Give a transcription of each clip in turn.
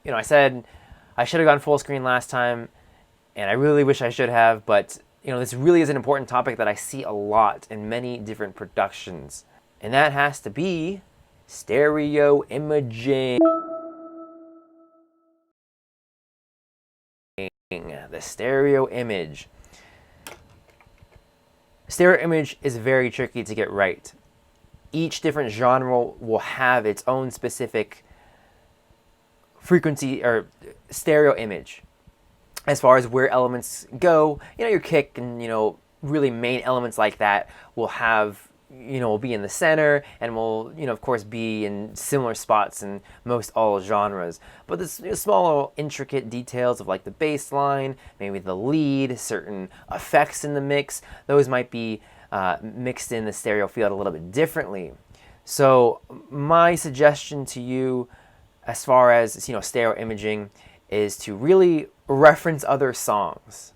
I said I should have gone full screen last time, and I really wish I should have, but this really is an important topic that I see a lot in many different productions, and that has to be stereo imaging. The stereo image. Stereo image is very tricky to get right. Each different genre will have its own specific frequency or stereo image as far as where elements go. Your kick and really main elements like that will have will be in the center and will of course be in similar spots in most all genres. But the small intricate details of like the bass line, maybe the lead, certain effects in the mix, those might be mixed in the stereo field a little bit differently. So my suggestion to you as far as stereo imaging is to really reference other songs.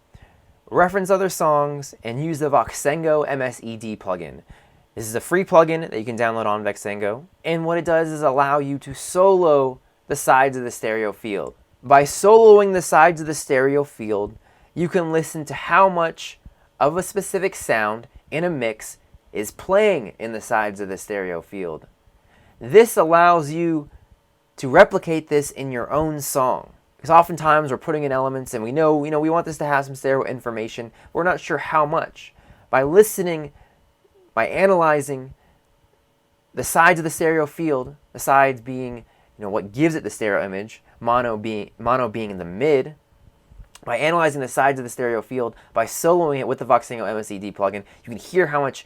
Reference other songs and use the Voxengo MSED plugin. This is a free plugin that you can download on Voxengo, and what it does is allow you to solo the sides of the stereo field. By soloing the sides of the stereo field, you can listen to how much of a specific sound in a mix is playing in the sides of the stereo field. This allows you to replicate this in your own song. Because oftentimes we're putting in elements and we know we want this to have some stereo information. We're not sure how much. By listening, by analyzing the sides of the stereo field, the sides being what gives it the stereo image, mono being in the mid. By analyzing the sides of the stereo field, by soloing it with the Voxengo MSED plugin, you can hear how much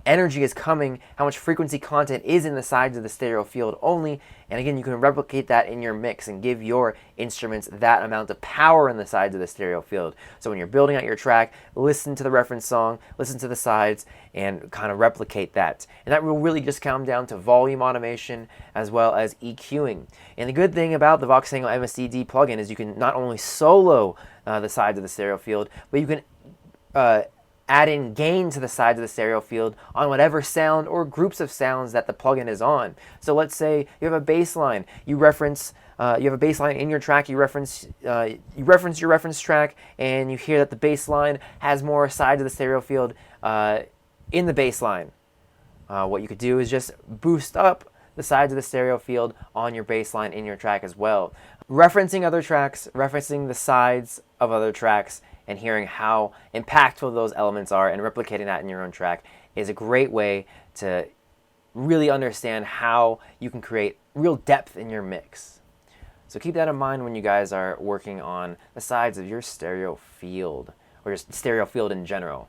energy is coming, how much frequency content is in the sides of the stereo field only, and again you can replicate that in your mix and give your instruments that amount of power in the sides of the stereo field. So when you're building out your track, listen to the reference song, listen to the sides, and kind of replicate that. And that will really just come down to volume automation as well as EQing. And the good thing about the Voxengo MSED plugin is you can not only solo the sides of the stereo field, but you can add in gain to the sides of the stereo field on whatever sound or groups of sounds that the plugin is on. So let's say you have a bass line, you have a bass line in your track, you reference your reference track, and you hear that the bass line has more sides of the stereo field in the bass line. What you could do is just boost up the sides of the stereo field on your bass line in your track as well. Referencing other tracks, referencing the sides of other tracks, and hearing how impactful those elements are and replicating that in your own track is a great way to really understand how you can create real depth in your mix. So keep that in mind when you guys are working on the sides of your stereo field, or your stereo field in general.